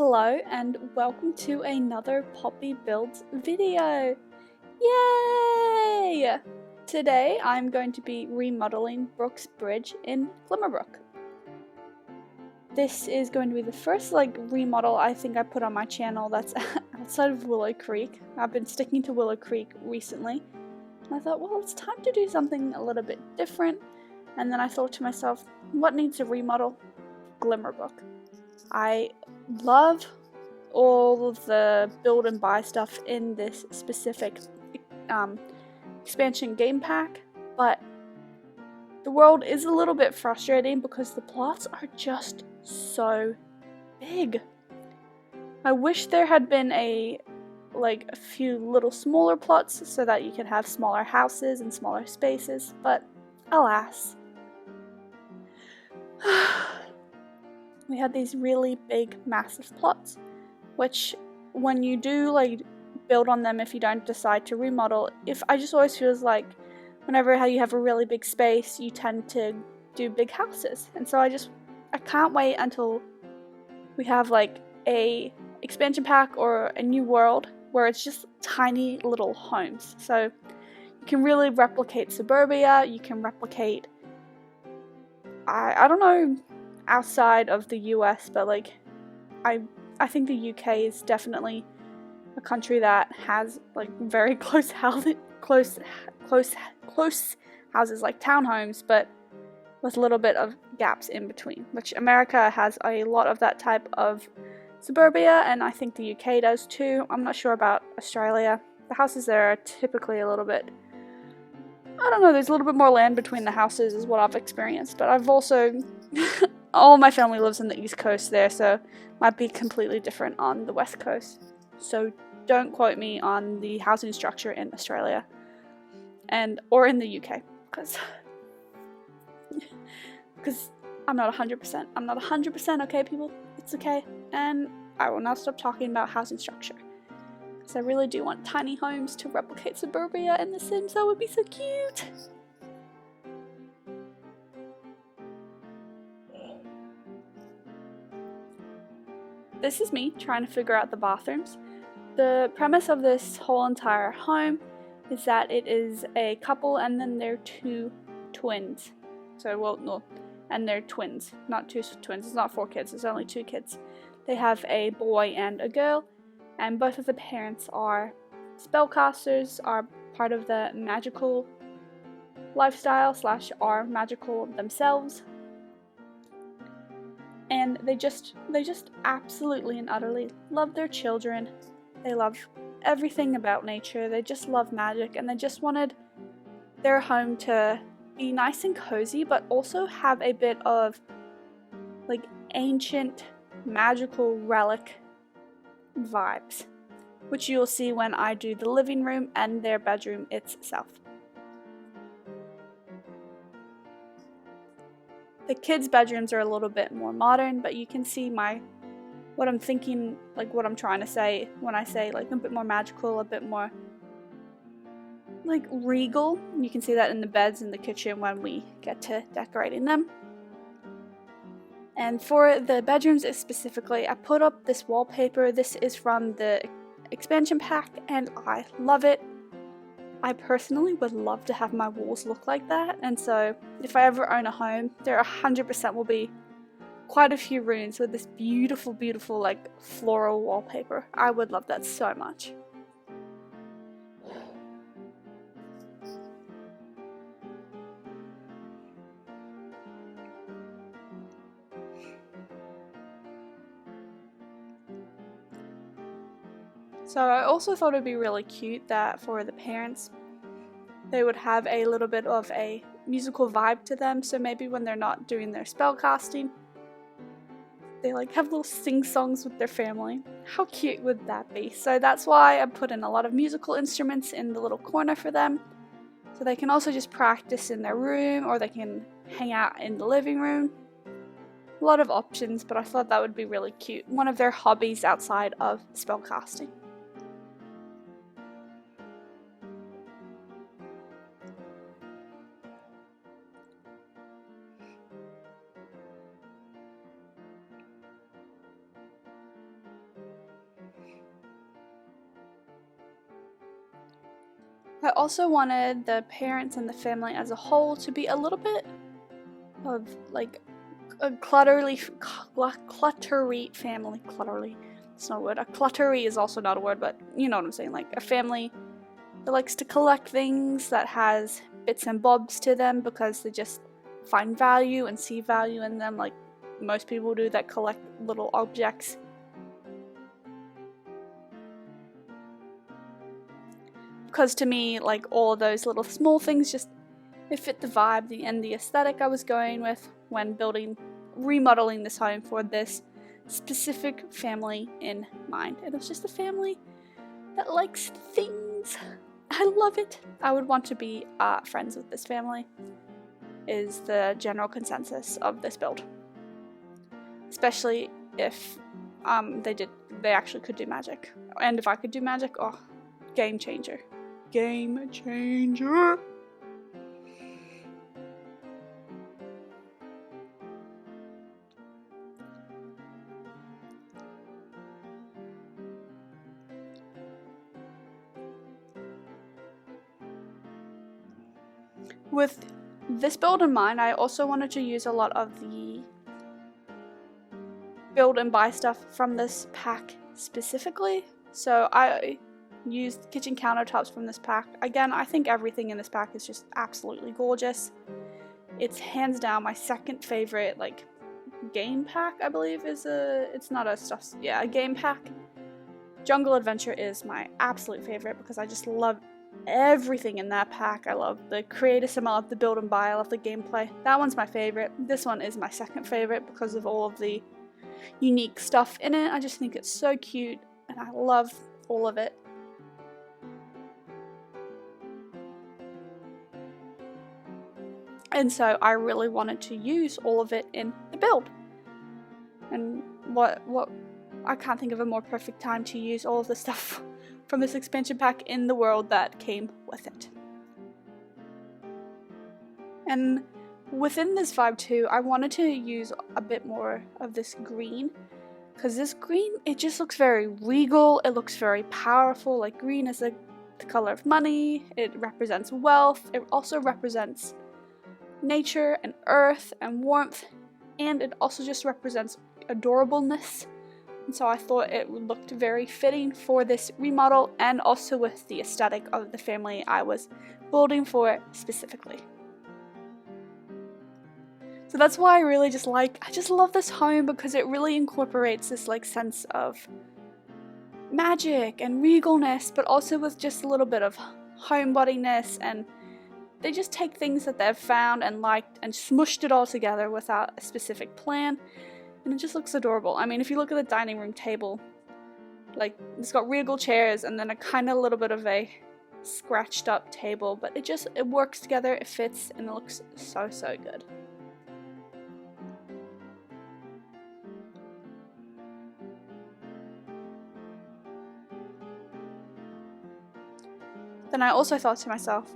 Hello and welcome to another Poppy Builds video! Yay! Today I'm going to be remodeling Brooks Bridge in Glimmerbrook. This is going to be the first remodel I think I put on my channel that's outside of Willow Creek. I've been sticking to Willow Creek recently and I thought, well, it's time to do something a little bit different, and then I thought to myself, what needs a remodel? Glimmerbrook. I love all of the build and buy stuff in this specific expansion game pack, but the world is a little bit frustrating because the plots are just so big. I wish there had been a few little smaller plots so that you could have smaller houses and smaller spaces, but alas. We had these really big, massive plots, which when you do build on them, if you don't decide to remodel, I just always feels like whenever you have a really big space, you tend to do big houses. And so I can't wait until we have a expansion pack or a new world where it's just tiny little homes. So you can really replicate suburbia, you can replicate, I don't know, outside of the US, but I think the UK is definitely a country that has very close houses, close houses like townhomes, but with a little bit of gaps in between, which America has a lot of that type of suburbia, and I think the UK does too. I'm not sure about Australia. The houses there are typically a little bit, I don't know, there's a little bit more land between the houses is what I've experienced, but I've also all my family lives on the East Coast there, so it might be completely different on the West Coast. So don't quote me on the housing structure in Australia or in the UK, because I'm not 100%. I'm not 100% okay, people. It's okay, and I will not stop talking about housing structure, because I really do want tiny homes to replicate suburbia in The Sims. That would be so cute. This is me trying to figure out the bathrooms. The premise of this whole entire home is that it is a couple and then they're two twins. And they're twins, not two twins. It's not 4 kids, it's only 2 kids. They have a boy and a girl, and both of the parents are spellcasters, are part of the magical lifestyle / are magical themselves. And they just absolutely and utterly love their children. They love everything about nature. They just love magic, and they just wanted their home to be nice and cozy, but also have a bit of ancient magical relic vibes, which you'll see when I do the living room and their bedroom itself. The kids' bedrooms are a little bit more modern, but you can see what I'm thinking, what I'm trying to say when I say a bit more magical, a bit more regal. You can see that in the beds in the kitchen when we get to decorating them. And for the bedrooms specifically, I put up this wallpaper. This is from the expansion pack and I love it. I personally would love to have my walls look like that, and so if I ever own a home, there 100% will be quite a few rooms with this beautiful, beautiful floral wallpaper. I would love that so much. So I also thought it'd be really cute that for the parents, they would have a little bit of a musical vibe to them. So maybe when they're not doing their spell casting, they have little sing-songs with their family. How cute would that be? So that's why I put in a lot of musical instruments in the little corner for them. So they can also just practice in their room, or they can hang out in the living room. A lot of options, but I thought that would be really cute. One of their hobbies outside of spell casting. I also wanted the parents and the family as a whole to be a little bit of like a cluttery family. Cluttery, it's not a word. A cluttery is also not a word, but you know what I'm saying. Like a family that likes to collect things, that has bits and bobs to them because they just find value and see value in them, like most people do that collect little objects. Because to me, like all of those little small things just it fit the vibe and the aesthetic I was going with when remodeling this home for this specific family in mind. And it was just a family that likes things. I love it. I would want to be friends with this family, is the general consensus of this build. Especially if they actually could do magic. And if I could do magic, oh, game changer. Game changer! With this build in mind, I also wanted to use a lot of the build and buy stuff from this pack specifically. So I used kitchen countertops from this pack. Again, I think everything in this pack is just absolutely gorgeous. It's hands down my second favorite like game pack, I believe it's not a stuff, yeah, a game pack. Jungle Adventure is my absolute favorite because I just love everything in that pack. I love the creatism, I love the build and buy, I love the gameplay. That one's my favorite. This one is my second favorite because of all of the unique stuff in it. I just think it's so cute and I love all of it. And so I really wanted to use all of it in the build. And what I can't think of a more perfect time to use all of the stuff from this expansion pack in the world that came with it. And within this vibe too, I wanted to use a bit more of this green, because this green, it just looks very regal, it looks very powerful. Like green is the color of money, it represents wealth, it also represents nature and earth and warmth, and it also just represents adorableness. And so I thought it looked very fitting for this remodel and also with the aesthetic of the family I was building for specifically. So that's why I just love this home, because it really incorporates this like sense of magic and regalness, but also with just a little bit of homebodiness, and they just take things that they've found and liked and smushed it all together without a specific plan. And it just looks adorable. I mean, if you look at the dining room table, like it's got regal chairs and then a kind of little bit of a scratched up table, but it works together, it fits, and it looks so good. Then I also thought to myself,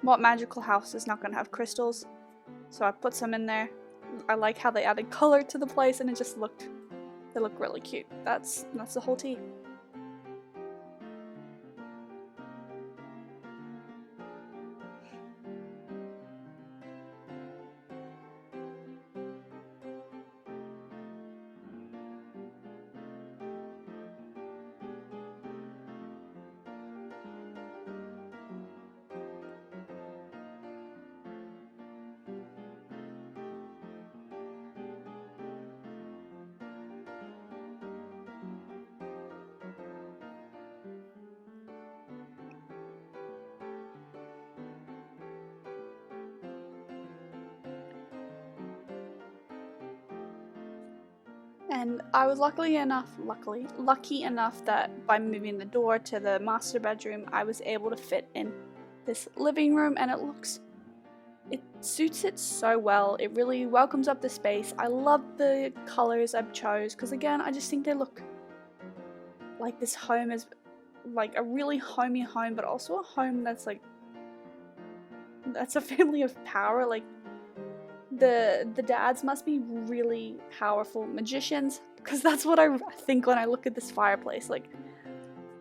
what magical house is not going to have crystals? So I put some in there. I like how they added color to the place, and they look really cute. That's the whole tea. And I was lucky enough that by moving the door to the master bedroom, I was able to fit in this living room, and it suits it so well. It really welcomes up the space. I love the colors I've chose, because again, I just think they look like this home is like a really homey home, but also a home that's a family of power. Like the dads must be really powerful magicians, because that's what I think when I look at this fireplace. Like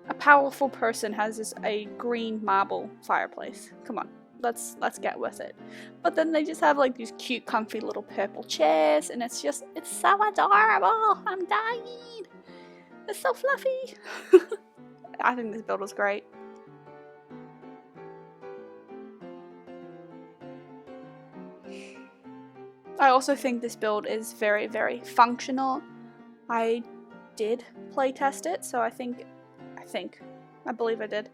a powerful person has a green marble fireplace. Come on, let's get with it. But then they just have like these cute, comfy little purple chairs, and it's so adorable. I'm dying. It's so fluffy. I think this build was great. I also think this build is very, very functional. I did play test it, so I believe I did.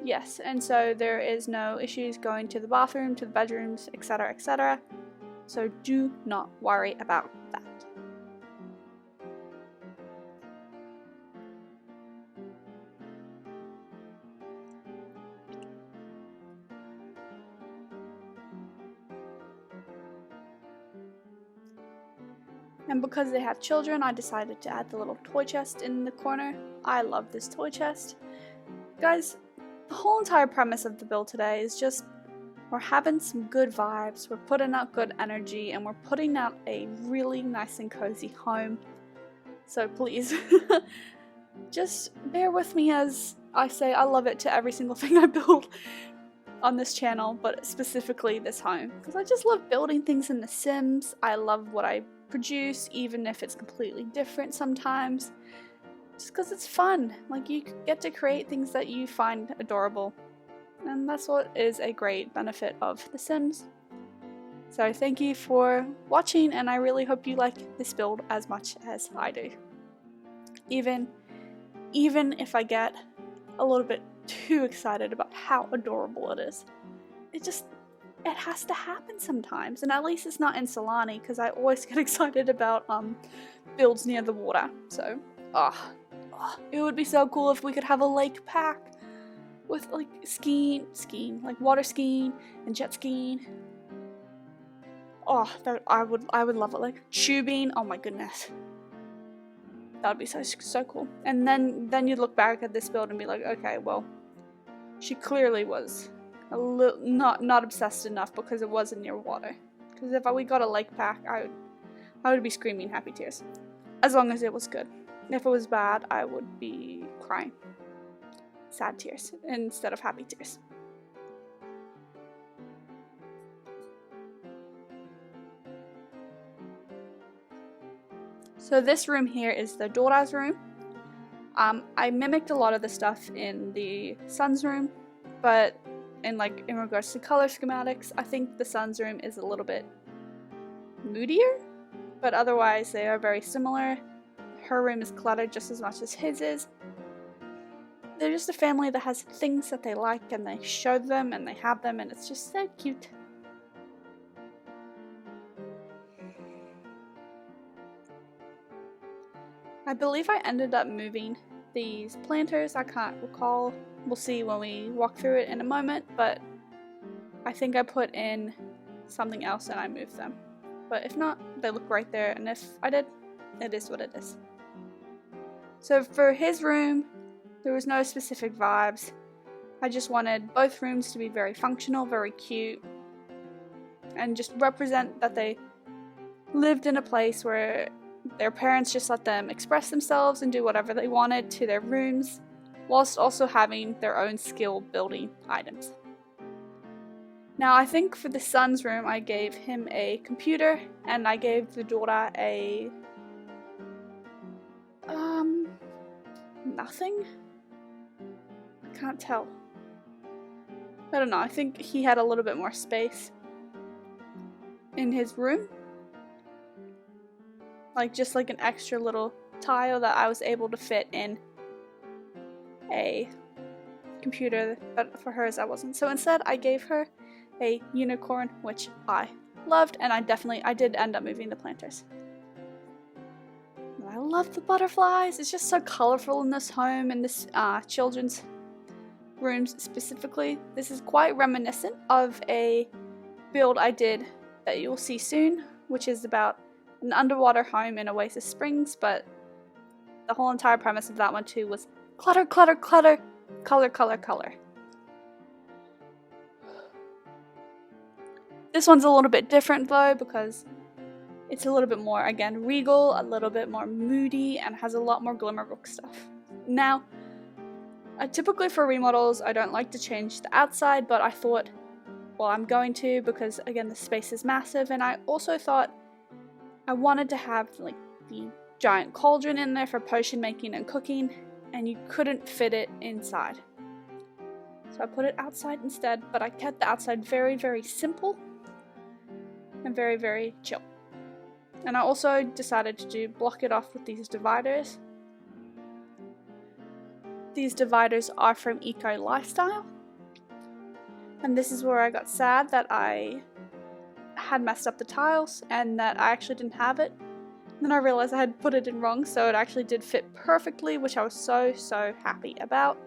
Yes, and so there is no issues going to the bathroom, to the bedrooms, etc., etc. So do not worry about that. And because they have children, I decided to add the little toy chest in the corner. I love this toy chest. Guys, the whole entire premise of the build today is just we're having some good vibes, we're putting out good energy, and we're putting out a really nice and cozy home. So please, just bear with me as I say I love it to every single thing I build on this channel, but specifically this home. Because I just love building things in The Sims. I love what I produce, even if it's completely different sometimes. Just because it's fun. Like, you get to create things that you find adorable. And that's what is a great benefit of The Sims. So thank you for watching, and I really hope you like this build as much as I do. Even if I get a little bit too excited about how adorable it is. It has to happen sometimes, and at least it's not in Solani, because I always get excited about builds near the water. So, it would be so cool if we could have a lake pack with like skiing, like water skiing and jet skiing. Oh, I would love it. Like tubing. Oh my goodness, that would be so cool. And then you'd look back at this build and be like, okay, well, she clearly was a little not obsessed enough because it wasn't near water. Because if we got a lake pack, I would be screaming happy tears. As long as it was good. If it was bad, I would be crying sad tears instead of happy tears. So this room here is the daughter's room. I mimicked a lot of the stuff in the son's room, but in regards to color schematics, I think the son's room is a little bit moodier, but otherwise they are very similar. Her room is cluttered just as much as his is. They're just a family that has things that they like, and they show them and they have them, and it's just so cute. I believe I ended up moving these planters. I can't recall. We'll see when we walk through it in a moment, but I think I put in something else and I moved them. But if not, they look right there, and if I did, it is what it is. So for his room, there was no specific vibes. I just wanted both rooms to be very functional, very cute, and just represent that they lived in a place where their parents just let them express themselves and do whatever they wanted to their rooms, whilst also having their own skill building items. Now I think for the son's room I gave him a computer, and I gave the daughter a nothing? I can't tell. I don't know, I think he had a little bit more space in his room. Like just like an extra little tile that I was able to fit in a computer, but for hers I wasn't. So instead I gave her a unicorn, which I loved, and I did end up moving the planters. And I love the butterflies. It's just so colorful in this home, in this children's rooms specifically. This is quite reminiscent of a build I did that you'll see soon, which is about an underwater home in Oasis Springs, but the whole entire premise of that one too was clutter, clutter, clutter, color, color, color. This one's a little bit different though, because it's a little bit more, again, regal, a little bit more moody, and has a lot more Glimmerbrook stuff. Now, Typically for remodels, I don't like to change the outside, but I thought, well, I'm going to, because again, the space is massive, and I also thought I wanted to have like the giant cauldron in there for potion making and cooking, and you couldn't fit it inside. So I put it outside instead, but I kept the outside very, very simple and very, very chill. And I also decided to block it off with these dividers. These dividers are from Eco Lifestyle. And this is where I got sad that I had messed up the tiles and that I actually didn't have it. And then I realized I had put it in wrong, so it actually did fit perfectly, which I was so, so happy about.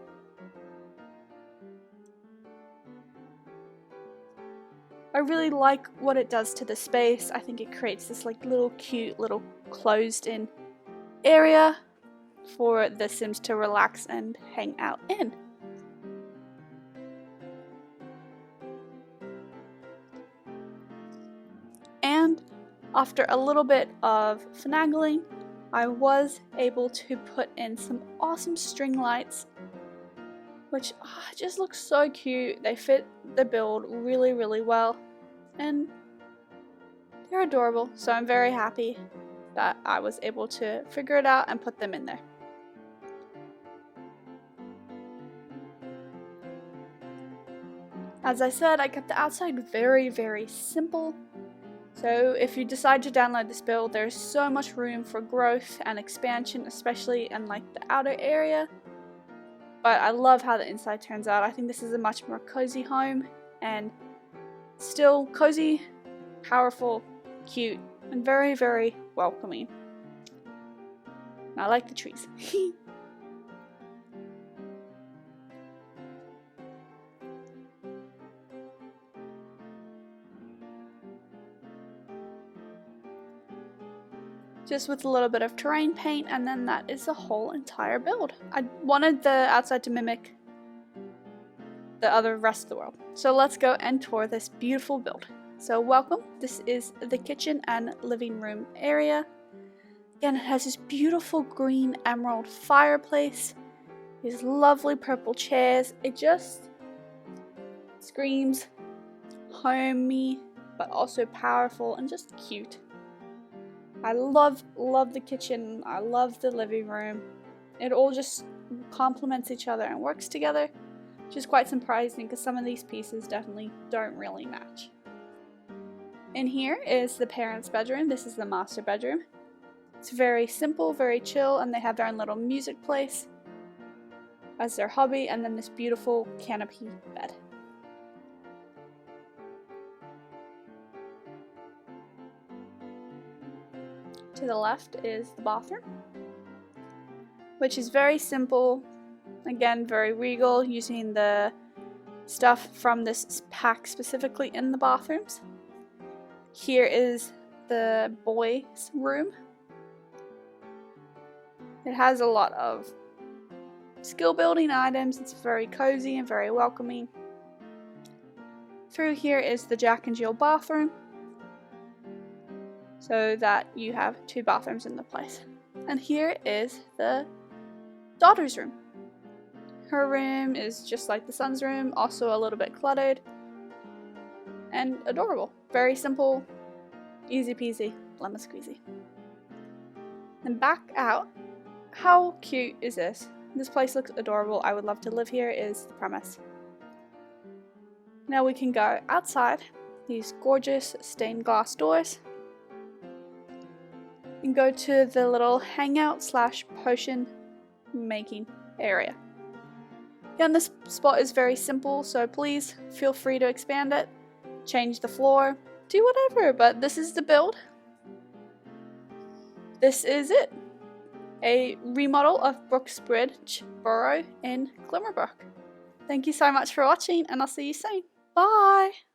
I really like what it does to the space. I think it creates this like little cute little closed in area for the Sims to relax and hang out in. And after a little bit of finagling, I was able to put in some awesome string lights, which just look so cute. They fit the build really, really well, and they're adorable. So I'm very happy that I was able to figure it out and put them in there. As I said, I kept the outside very, very simple. So if you decide to download this build, there's so much room for growth and expansion, especially in like the outer area. But I love how the inside turns out. I think this is a much more cozy home, and still cozy, powerful, cute, and very, very welcoming. And I like the trees. Just with a little bit of terrain paint, and then that is the whole entire build. I wanted the outside to mimic the other rest of the world. So let's go and tour this beautiful build. So welcome, this is the kitchen and living room area. Again, it has this beautiful green emerald fireplace, these lovely purple chairs. It just screams homey, but also powerful and just cute. I love the kitchen, I love the living room. It all just complements each other and works together, which is quite surprising because some of these pieces definitely don't really match. In here is the parents' bedroom. This is the master bedroom. It's very simple, very chill, and they have their own little music place as their hobby, and then this beautiful canopy bed. To the left is the bathroom, which is very simple, again very regal, using the stuff from this pack specifically in the bathrooms. Here is the boys' room. It has a lot of skill building items. It's very cozy and very welcoming. Through here is the Jack and Jill bathroom, so that you have two bathrooms in the place. And here is the daughter's room. Her room is just like the son's room, also a little bit cluttered and adorable. Very simple, easy peasy, lemon squeezy. And back out, how cute is this? This place looks adorable. I would love to live here is the premise. Now we can go outside, these gorgeous stained glass doors, and go to the little hangout / potion making area. Again, this spot is very simple, so please feel free to expand it, change the floor, do whatever, but this is the build. This is it. A remodel of Brooks Bridge Borough in Glimmerbrook. Thank you so much for watching, and I'll see you soon. Bye!